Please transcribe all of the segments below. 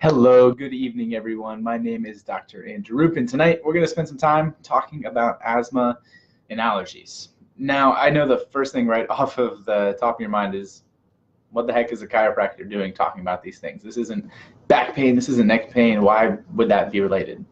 Hello, good evening, everyone. My name is Dr. Andrew Rupin. Tonight, we're going to spend some time talking about asthma and allergies. Now, I know the first thing right off of the top of your mind is, what the heck is a chiropractor doing talking about these things? This isn't back pain, this isn't neck pain. Why would that be related?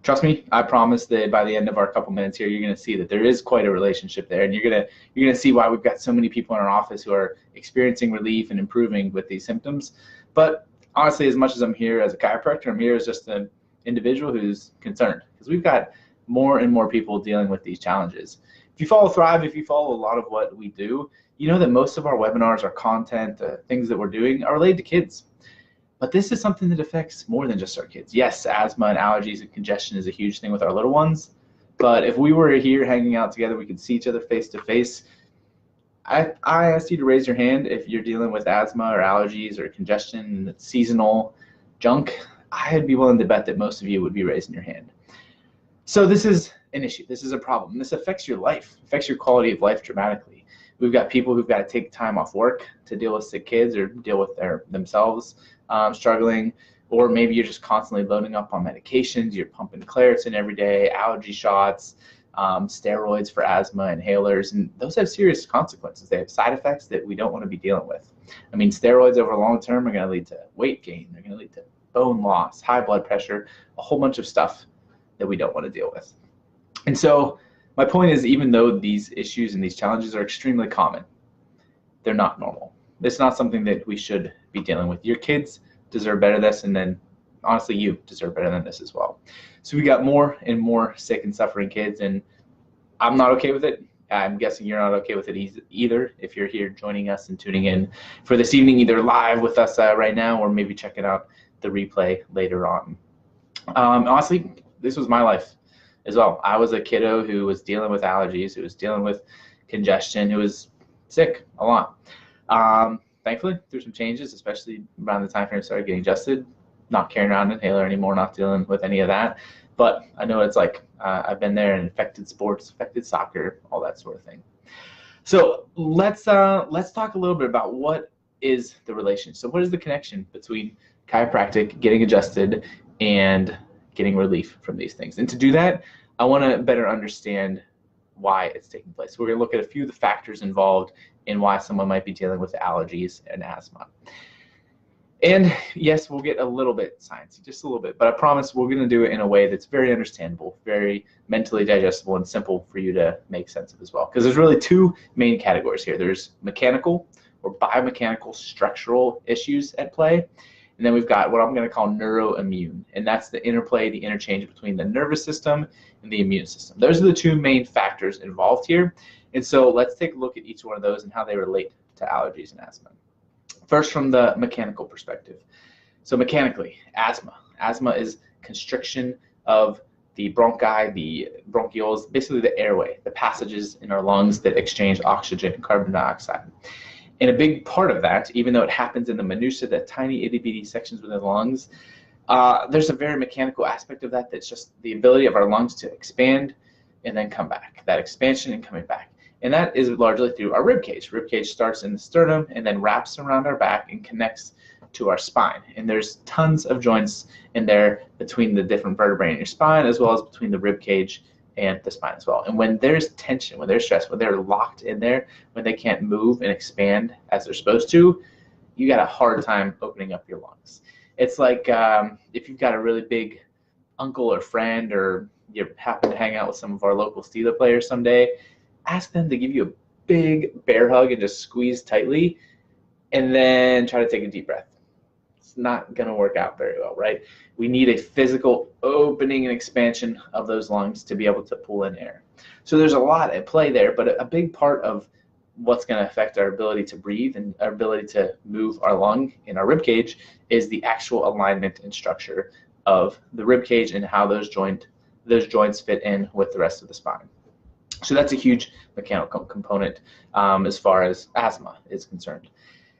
Trust me, I promise that by the end of our couple minutes here, you're going to see that there is quite a relationship there, and you're going to see why we've got so many people in our office who are experiencing relief and improving with these symptoms. But honestly, as much as I'm here as a chiropractor, I'm here as just an individual who's concerned, because we've got more and more people dealing with these challenges. If you follow Thrive, if you follow a lot of what we do, you know that most of our webinars, our content, things that we're doing are related to kids. But this is something that affects more than just our kids. Yes, asthma and allergies and congestion is a huge thing with our little ones. But if we were here hanging out together, we could see each other face to face. I asked you to raise your hand if you're dealing with asthma or allergies or congestion, seasonal junk. I'd be willing to bet that most of you would be raising your hand. So this is an issue. This is a problem. This affects your life, affects your quality of life dramatically. We've got people who've got to take time off work to deal with sick kids or deal with themselves struggling, or maybe you're just constantly loading up on medications. You're pumping Claritin every day, allergy shots, steroids for asthma, inhalers, and those have serious consequences. They have side effects that we don't want to be dealing with. I mean, steroids over long term are going to lead to weight gain. They're going to lead to bone loss, high blood pressure, a whole bunch of stuff that we don't want to deal with. And so my point is, even though these issues and these challenges are extremely common, they're not normal. It's not something that we should be dealing with. Your kids deserve better than this, and then honestly, you deserve better than this as well. So we got more and more sick and suffering kids, and I'm not okay with it. I'm guessing you're not okay with it either if you're here joining us and tuning in for this evening, either live with us right now or maybe checking out the replay later on. Honestly, this was my life as well. I was a kiddo who was dealing with allergies, who was dealing with congestion, who was sick a lot. Thankfully, through some changes, especially around the time frame I started getting adjusted, not carrying around an inhaler anymore, not dealing with any of that. But I know what it's like. I've been there and affected sports, affected soccer, all that sort of thing. So let's talk a little bit about what is the relation. So what is the connection between chiropractic, getting adjusted, and getting relief from these things? And to do that, I want to better understand why it's taking place. We're going to look at a few of the factors involved in why someone might be dealing with allergies and asthma. And yes, we'll get a little bit sciencey, just a little bit, but I promise we're going to do it in a way that's very understandable, very mentally digestible, and simple for you to make sense of as well. Because there's really two main categories here. There's mechanical or biomechanical structural issues at play, and then we've got what I'm going to call neuroimmune, and that's the interplay, the interchange between the nervous system and the immune system. Those are the two main factors involved here. And so let's take a look at each one of those and how they relate to allergies and asthma. First, from the mechanical perspective. So mechanically, asthma. Asthma is constriction of the bronchi, the bronchioles, basically the airway, the passages in our lungs that exchange oxygen and carbon dioxide. And a big part of that, even though it happens in the minutia, the tiny itty bitty sections within the lungs, there's a very mechanical aspect of that that's just the ability of our lungs to expand and then come back, that expansion and coming back. And that is largely through our rib cage. Rib cage starts in the sternum and then wraps around our back and connects to our spine. And there's tons of joints in there between the different vertebrae in your spine, as well as between the rib cage and the spine as well. And when there's tension, when there's stress, when they're locked in there, when they can't move and expand as they're supposed to, you got a hard time opening up your lungs. It's like if you've got a really big uncle or friend, or you happen to hang out with some of our local Steeler players someday, ask them to give you a big bear hug and just squeeze tightly, and then try to take a deep breath. It's not going to work out very well, right? We need a physical opening and expansion of those lungs to be able to pull in air. So there's a lot at play there, but a big part of what's going to affect our ability to breathe and our ability to move our lung in our rib cage is the actual alignment and structure of the rib cage and how those joints fit in with the rest of the spine. So that's a huge mechanical component as far as asthma is concerned.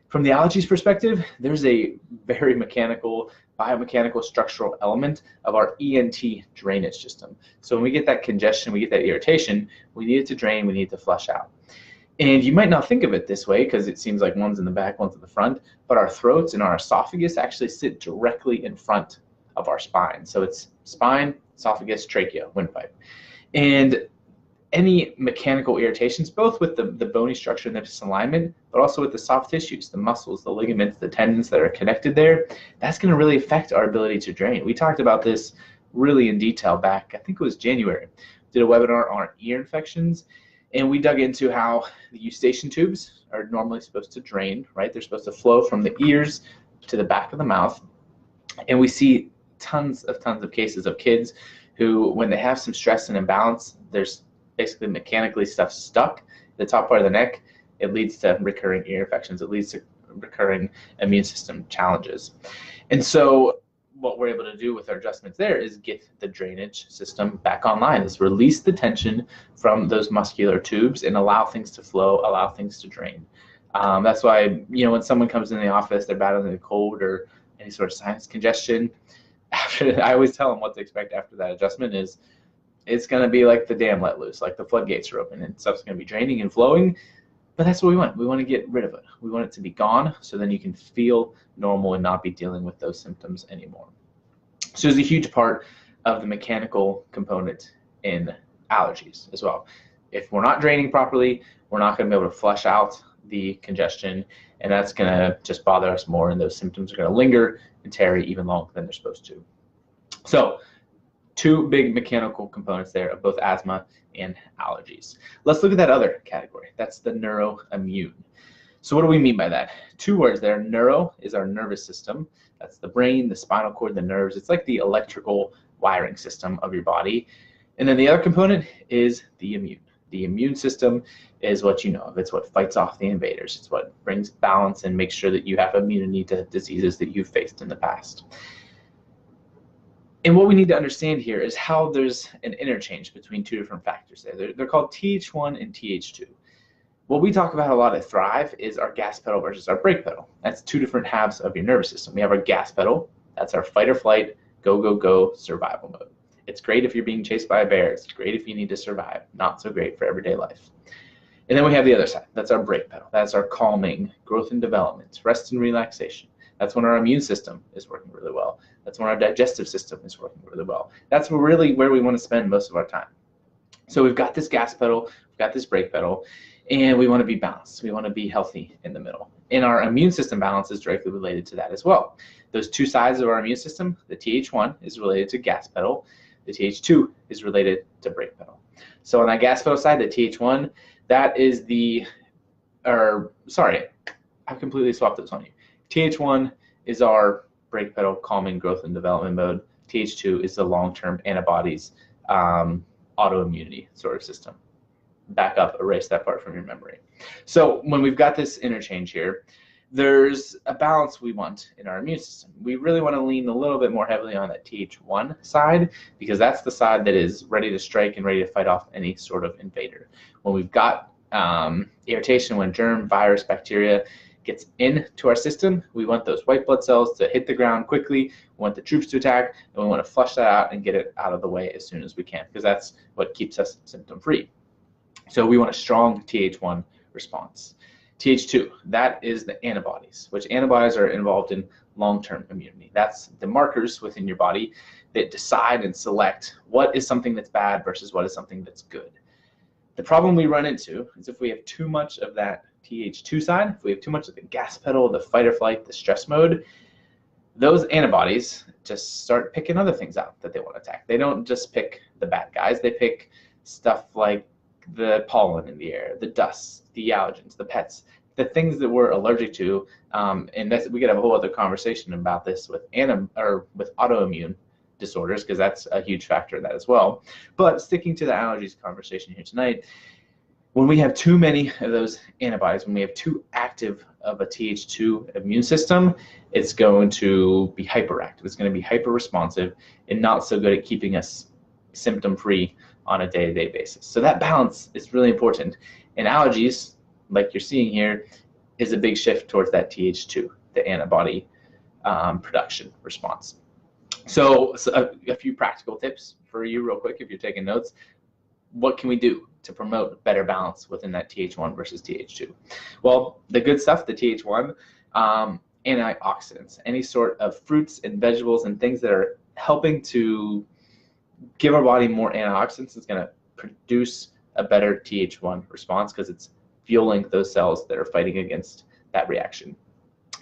From the allergies perspective, there's a very mechanical, biomechanical structural element of our ENT drainage system. So when we get that congestion, we get that irritation, we need it to drain, we need it to flush out. And you might not think of it this way because it seems like one's in the back, one's in the front, but our throats and our esophagus actually sit directly in front of our spine. So it's spine, esophagus, trachea, windpipe. And any mechanical irritations, both with the bony structure and the disalignment, but also with the soft tissues, the muscles, the ligaments, the tendons that are connected there, that's going to really affect our ability to drain. We talked about this really in detail back, I think it was January. Did a webinar on ear infections, and we dug into how the eustachian tubes are normally supposed to drain, right? They're supposed to flow from the ears to the back of the mouth. And we see tons of cases of kids who, when they have some stress and imbalance, there's basically mechanically stuff stuck in the top part of the neck. It leads to recurring ear infections. It leads to recurring immune system challenges. And so what we're able to do with our adjustments there is get the drainage system back online, is release the tension from those muscular tubes and allow things to flow, allow things to drain. That's why, when someone comes in the office, they're battling a cold or any sort of sinus congestion, I always tell them what to expect after that adjustment is it's going to be like the dam let loose, like the floodgates are open and stuff's going to be draining and flowing. But that's what we want. We want to get rid of it. We want it to be gone so then you can feel normal and not be dealing with those symptoms anymore. So it's a huge part of the mechanical component in allergies as well. If we're not draining properly, we're not going to be able to flush out the congestion, and that's going to just bother us more, and those symptoms are going to linger and tarry even longer than they're supposed to. So two big mechanical components there of both asthma and allergies. Let's look at that other category. That's the neuroimmune. So what do we mean by that? Two words there. Neuro is our nervous system. That's the brain, the spinal cord, the nerves. It's like the electrical wiring system of your body. And then the other component is the immune. The immune system is what you know of. It's what fights off the invaders. It's what brings balance and makes sure that you have immunity to diseases that you've faced in the past. And what we need to understand here is how there's an interchange between two different factors there. They're called Th1 and Th2. What we talk about a lot at Thrive is our gas pedal versus our brake pedal. That's two different halves of your nervous system. We have our gas pedal. That's our fight or flight, go, go, go survival mode. It's great if you're being chased by a bear. It's great if you need to survive. Not so great for everyday life. And then we have the other side. That's our brake pedal. That's our calming, growth and development, rest and relaxation. That's when our immune system is working really well. That's when our digestive system is working really well. That's really where we want to spend most of our time. So we've got this gas pedal, we've got this brake pedal, and we want to be balanced. We want to be healthy in the middle. And our immune system balance is directly related to that as well. Those two sides of our immune system, the Th1 is related to gas pedal, the Th2 is related to brake pedal. So on that gas pedal side, the Th1, that is I've completely swapped those on you. Th1 is our brake pedal, calming, growth and development mode. Th2 is the long-term antibodies, autoimmunity sort of system. Back up, erase that part from your memory. So when we've got this interchange here, there's a balance we want in our immune system. We really want to lean a little bit more heavily on that Th1 side because that's the side that is ready to strike and ready to fight off any sort of invader. When we've got irritation, when germ, virus, bacteria gets into our system, we want those white blood cells to hit the ground quickly. We want the troops to attack, and we want to flush that out and get it out of the way as soon as we can because that's what keeps us symptom-free. So we want a strong Th1 response. Th2, that is the antibodies, which antibodies are involved in long-term immunity. That's the markers within your body that decide and select what is something that's bad versus what is something that's good. The problem we run into is if we have too much of that Th2 side, if we have too much of the gas pedal, the fight or flight, the stress mode, those antibodies just start picking other things out that they want to attack. They don't just pick the bad guys, they pick stuff like the pollen in the air, the dust, the allergens, the pets, the things that we're allergic to, and we could have a whole other conversation about this with autoimmune disorders because that's a huge factor in that as well. But sticking to the allergies conversation here tonight, when we have too many of those antibodies, when we have too active of a Th2 immune system, it's going to be hyperactive. It's going to be hyper-responsive and not so good at keeping us symptom-free on a day-to-day basis. So that balance is really important. And allergies, like you're seeing here, is a big shift towards that Th2, the antibody production response. So a few practical tips for you real quick if you're taking notes. What can we do to promote better balance within that Th1 versus Th2? Well, the good stuff, the Th1, antioxidants, any sort of fruits and vegetables and things that are helping to give our body more antioxidants is going to produce a better Th1 response because it's fueling those cells that are fighting against that reaction.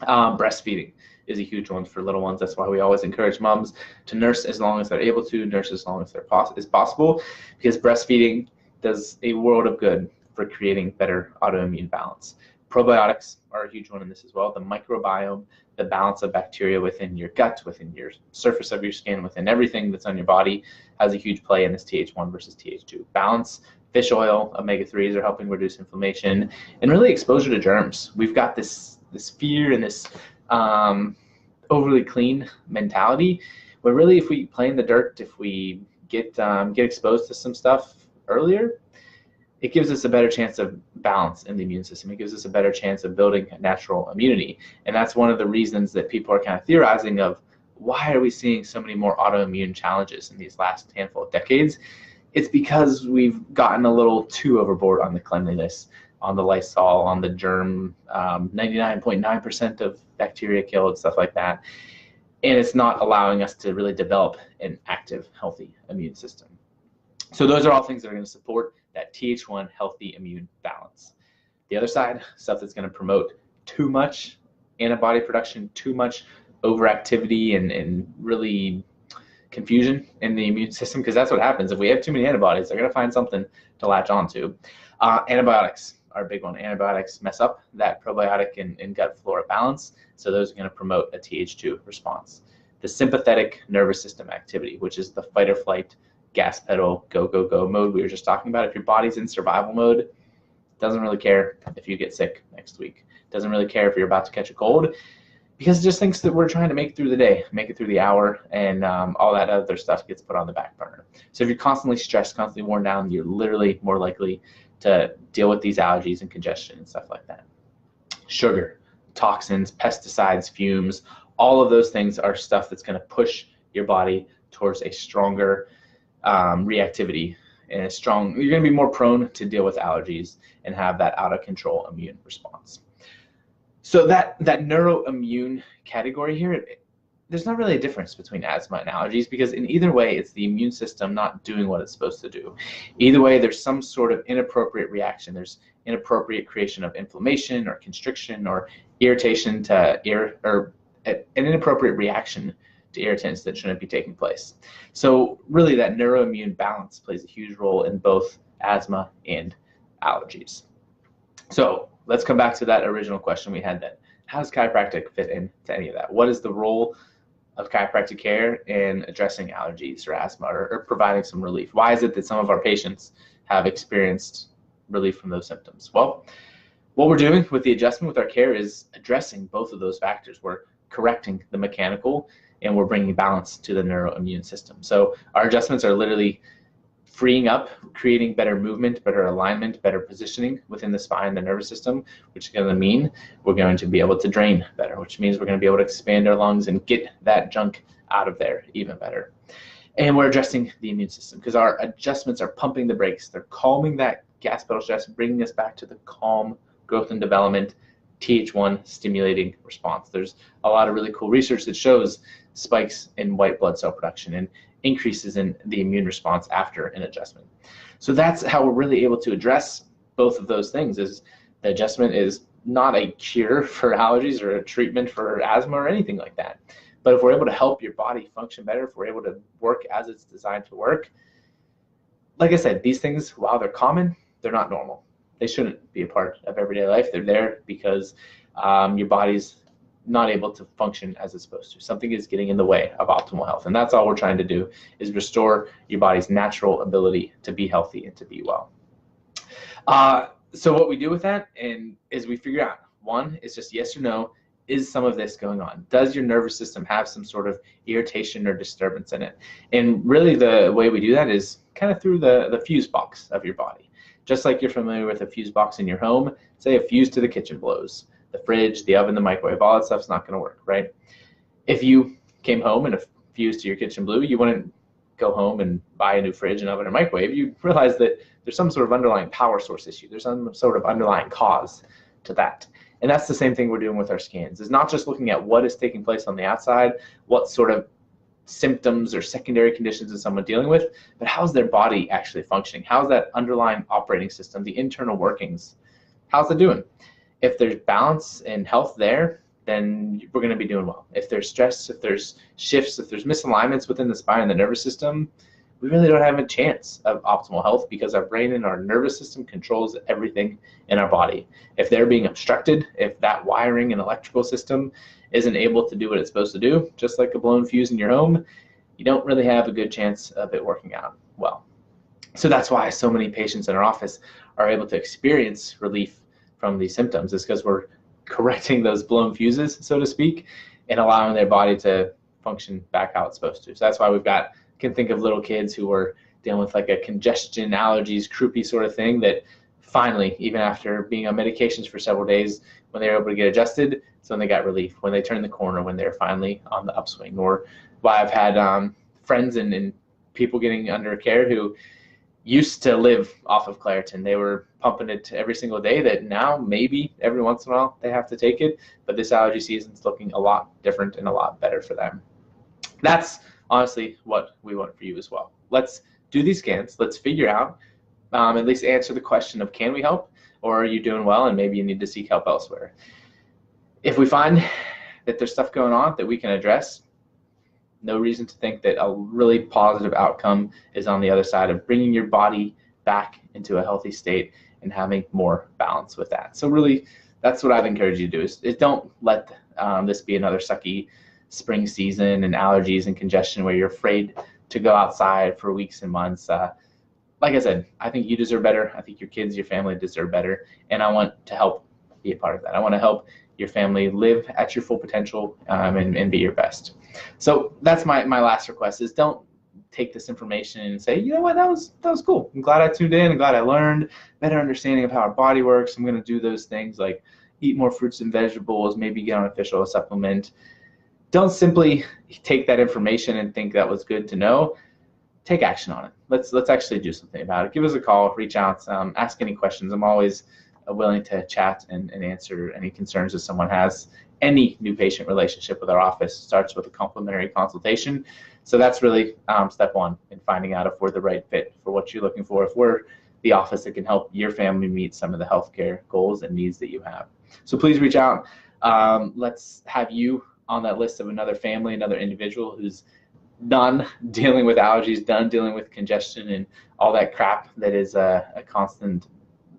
Breastfeeding is a huge one for little ones. That's why we always encourage moms to nurse as long as they're able to, nurse as long as is possible, because breastfeeding does a world of good for creating better autoimmune balance. Probiotics are a huge one in this as well. The microbiome, the balance of bacteria within your gut, within your surface of your skin, within everything that's on your body has a huge play in this Th1 versus Th2 balance. Fish oil, omega-3s are helping reduce inflammation, and really exposure to germs. We've got this fear and this overly clean mentality, where really if we play in the dirt, if we get exposed to some stuff earlier, it gives us a better chance of balance in the immune system. It gives us a better chance of building natural immunity. And that's one of the reasons that people are kind of theorizing of why are we seeing so many more autoimmune challenges in these last handful of decades? It's because we've gotten a little too overboard on the cleanliness, on the Lysol, on the germ, 99.9% of bacteria killed, stuff like that. And it's not allowing us to really develop an active, healthy immune system. So those are all things that are going to support that Th1 healthy immune balance. The other side, stuff that's going to promote too much antibody production, too much overactivity and really confusion in the immune system, because that's what happens. If we have too many antibodies, they're going to find something to latch onto. Antibiotics are a big one. Antibiotics mess up that probiotic and gut flora balance, so those are going to promote a Th2 response. The sympathetic nervous system activity, which is the fight or flight, gas pedal, go, go, go mode we were just talking about. If your body's in survival mode, it doesn't really care if you get sick next week. It doesn't really care if you're about to catch a cold, because it just thinks that we're trying to make it through the day, make it through the hour, and all that other stuff gets put on the back burner. So if you're constantly stressed, constantly worn down, you're literally more likely to deal with these allergies and congestion and stuff like that. Sugar, toxins, pesticides, fumes, all of those things are stuff that's going to push your body towards a stronger reactivity and you're going to be more prone to deal with allergies and have that out of control immune response. So that neuroimmune category here, there's not really a difference between asthma and allergies, because in either way, it's the immune system not doing what it's supposed to do. Either way, there's some sort of inappropriate reaction. There's inappropriate creation of inflammation or constriction or irritation or an inappropriate reaction to irritants that shouldn't be taking place. So really that neuroimmune balance plays a huge role in both asthma and allergies. So let's come back to that original question we had then. How does chiropractic fit into any of that? What is the role of chiropractic care in addressing allergies or asthma or providing some relief? Why is it that some of our patients have experienced relief from those symptoms? Well, what we're doing with the adjustment with our care is addressing both of those factors. We're correcting the mechanical and we're bringing balance to the neuroimmune system. So our adjustments are literally freeing up, creating better movement, better alignment, better positioning within the spine, the nervous system, which is going to mean we're going to be able to drain better, which means we're going to be able to expand our lungs and get that junk out of there even better. And we're addressing the immune system because our adjustments are pumping the brakes. They're calming that gas pedal stress, bringing us back to the calm growth and development, Th1 stimulating response. There's a lot of really cool research that shows spikes in white blood cell production and increases in the immune response after an adjustment. So that's how we're really able to address both of those things. Is the adjustment is not a cure for allergies or a treatment for asthma or anything like that. But if we're able to help your body function better, if we're able to work as it's designed to work, like I said, these things, while they're common, they're not normal. They shouldn't be a part of everyday life. They're there because your body's not able to function as it's supposed to. Something is getting in the way of optimal health. And that's all we're trying to do, is restore your body's natural ability to be healthy and to be well. So what we do with that is we figure out, one, is just yes or no, is some of this going on? Does your nervous system have some sort of irritation or disturbance in it? And really the way we do that is kind of through the fuse box of your body. Just like you're familiar with a fuse box in your home, say a fuse to the kitchen blows. The fridge, the oven, the microwave, all that stuff's not going to work, right? If you came home and a fuse to your kitchen blew, you wouldn't go home and buy a new fridge and oven or microwave. You realize that there's some sort of underlying power source issue. There's some sort of underlying cause to that. And that's the same thing we're doing with our scans. It's not just looking at what is taking place on the outside, what sort of symptoms or secondary conditions is someone dealing with, but how's their body actually functioning? How's that underlying operating system, the internal workings, how's it doing? If there's balance and health there, then we're going to be doing well. If there's stress, if there's shifts, if there's misalignments within the spine and the nervous system, we really don't have a chance of optimal health, because our brain and our nervous system controls everything in our body. If they're being obstructed, if that wiring and electrical system isn't able to do what it's supposed to do, just like a blown fuse in your home, you don't really have a good chance of it working out well. So that's why so many patients in our office are able to experience relief from these symptoms, is because we're correcting those blown fuses, so to speak, and allowing their body to function back how it's supposed to. So that's why can think of little kids who were dealing with like a congestion, allergies, croupy sort of thing, that finally, even after being on medications for several days, when they were able to get adjusted, so when they got relief, when they turned the corner, when they're finally on the upswing. Or why I've had friends and people getting under care who used to live off of Claritin. They were pumping it every single day, that now maybe every once in a while they have to take it, but this allergy season's looking a lot different and a lot better for them. That's honestly what we want for you as well. Let's do these scans. Let's figure out, at least answer the question of, can we help, or are you doing well and maybe you need to seek help elsewhere? If we find that there's stuff going on that we can address, no reason to think that a really positive outcome is on the other side of bringing your body back into a healthy state and having more balance with that. So really, that's what I'd encourage you to do, is don't let this be another sucky spring season and allergies and congestion where you're afraid to go outside for weeks and months. Like I said, I think you deserve better. I think your kids, your family deserve better. And I want to help be a part of that. I want to help your family live at your full potential and be your best. So that's my last request, is don't take this information and say, you know what, that was cool. I'm glad I tuned in. I'm glad I learned better understanding of how our body works. I'm going to do those things like eat more fruits and vegetables, maybe get on a fish oil supplement. Don't simply take that information and think that was good to know. Take action on it. Let's actually do something about it. Give us a call, reach out, ask any questions. I'm always willing to chat and answer any concerns that someone has. Any new patient relationship with our office starts with a complimentary consultation. So that's really step one in finding out if we're the right fit for what you're looking for, if we're the office that can help your family meet some of the healthcare goals and needs that you have. So please reach out. Let's have you on that list of another family, another individual who's done dealing with allergies, done dealing with congestion and all that crap that is a constant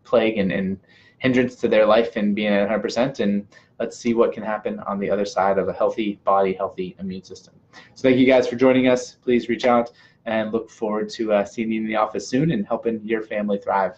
plague and hindrance to their life and being at 100%. And let's see what can happen on the other side of a healthy body, healthy immune system. So thank you guys for joining us. Please reach out, and look forward to seeing you in the office soon and helping your family thrive.